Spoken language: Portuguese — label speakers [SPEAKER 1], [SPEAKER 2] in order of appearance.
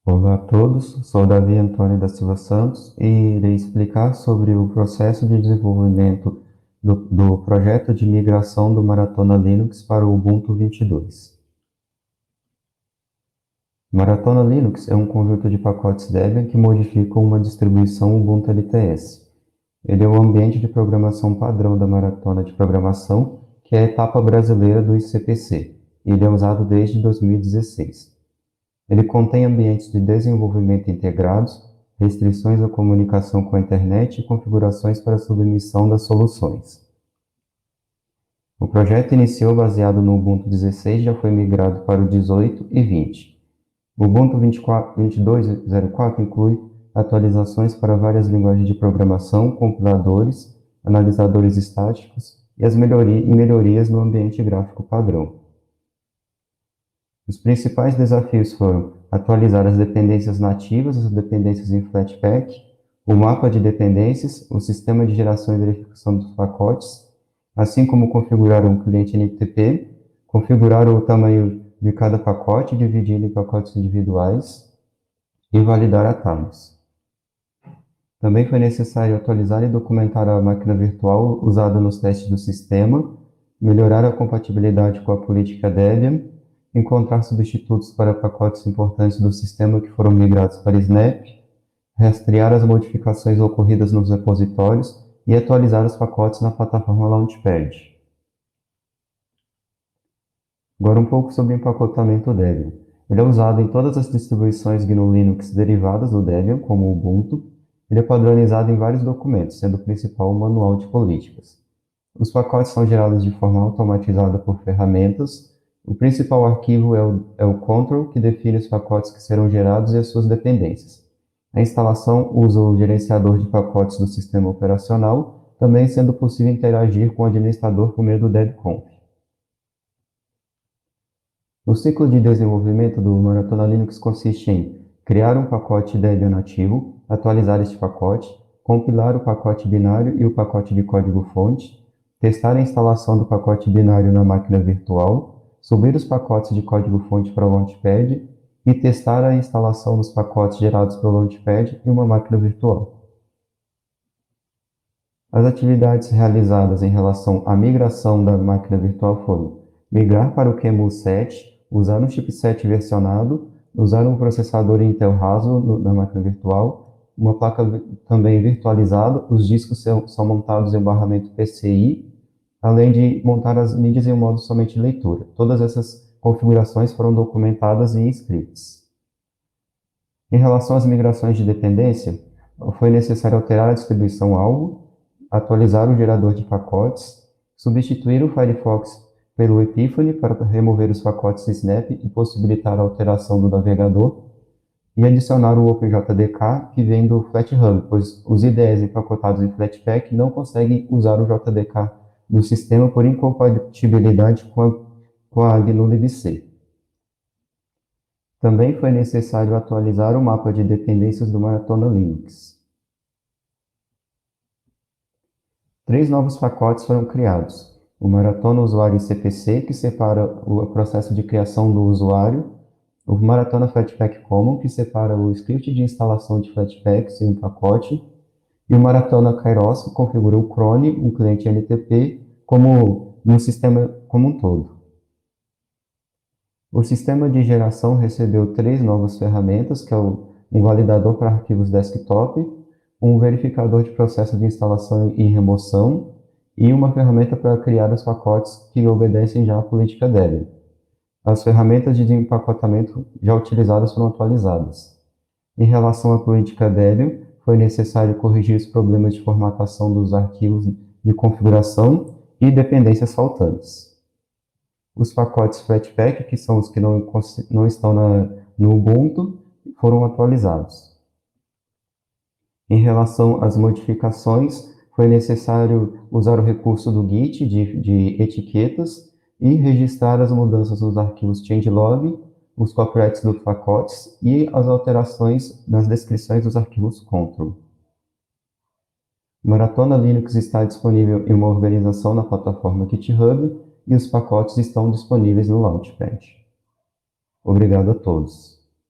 [SPEAKER 1] Olá a todos, sou Davi Antônio da Silva Santos e irei explicar sobre o processo de desenvolvimento do projeto de migração do Maratona Linux para o Ubuntu 22. Maratona Linux é um conjunto de pacotes Debian que modificam uma distribuição Ubuntu LTS. Ele é o ambiente de programação padrão da Maratona de Programação, que é a etapa brasileira do ICPC. Ele é usado desde 2016. Ele contém ambientes de desenvolvimento integrados, restrições à comunicação com a internet e configurações para submissão das soluções. O projeto iniciou baseado no Ubuntu 16 e já foi migrado para o 18 e 20. O Ubuntu 22.04 inclui atualizações para várias linguagens de programação, compiladores, analisadores estáticos e as melhorias no ambiente gráfico padrão. Os principais desafios foram atualizar as dependências nativas, as dependências em Flatpak, o mapa de dependências, o sistema de geração e verificação dos pacotes, assim como configurar um cliente NTP, configurar o tamanho de cada pacote, dividindo em pacotes individuais e validar atalhos. Também foi necessário atualizar e documentar a máquina virtual usada nos testes do sistema, melhorar a compatibilidade com a política Debian, encontrar substitutos para pacotes importantes do sistema que foram migrados para Snap, rastrear as modificações ocorridas nos repositórios e atualizar os pacotes na plataforma Launchpad. Agora um pouco sobre o empacotamento Debian. Ele é usado em todas as distribuições GNU Linux derivadas do Debian, como o Ubuntu. Ele é padronizado em vários documentos, sendo o principal o Manual de Políticas. Os pacotes são gerados de forma automatizada por ferramentas. O principal arquivo é o control, que define os pacotes que serão gerados e as suas dependências. A instalação usa o gerenciador de pacotes do sistema operacional, também sendo possível interagir com o administrador por meio do debconf. O ciclo de desenvolvimento do Maratona Linux consiste em criar um pacote Debian nativo, atualizar este pacote, compilar o pacote binário e o pacote de código-fonte, testar a instalação do pacote binário na máquina virtual, subir os pacotes de código-fonte para o Launchpad e testar a instalação dos pacotes gerados pelo Launchpad em uma máquina virtual. As atividades realizadas em relação à migração da máquina virtual foram migrar para o QEMU 7, usar um chipset versionado, usar um processador Intel raso na máquina virtual, uma placa também virtualizada, os discos são montados em barramento PCI, além de montar as mídias em um modo somente leitura. Todas essas configurações foram documentadas em scripts. Em relação às migrações de dependência, foi necessário alterar a distribuição-alvo, atualizar o gerador de pacotes, substituir o Firefox pelo Epiphany para remover os pacotes Snap e possibilitar a alteração do navegador, e adicionar o OpenJDK que vem do FlatHub, pois os IDEs empacotados em Flatpak não conseguem usar o JDK do sistema por incompatibilidade com a GNU libc. Também foi necessário atualizar o mapa de dependências do Maratona Linux. 3 novos pacotes foram criados. O Maratona Usuário CPC, que separa o processo de criação do usuário, o Maratona Flatpak Common, que separa o script de instalação de Flatpaks em um pacote, e o Maratona Kairos, que configura o cron, um cliente NTP, como no sistema como um todo. O sistema de geração recebeu 3 novas ferramentas, que é um validador para arquivos desktop, um verificador de processo de instalação e remoção, e uma ferramenta para criar os pacotes que obedecem já à política Debian. As ferramentas de empacotamento já utilizadas foram atualizadas. Em relação à política Debian, foi necessário corrigir os problemas de formatação dos arquivos de configuração e dependências faltantes. Os pacotes Flatpak, que são os que não estão no Ubuntu, foram atualizados. Em relação às modificações, foi necessário usar o recurso do Git de etiquetas e registrar as mudanças nos arquivos changelog, os copyrights dos pacotes e as alterações nas descrições dos arquivos control. O Maratona Linux está disponível em uma organização na plataforma GitHub e os pacotes estão disponíveis no Launchpad. Obrigado a todos.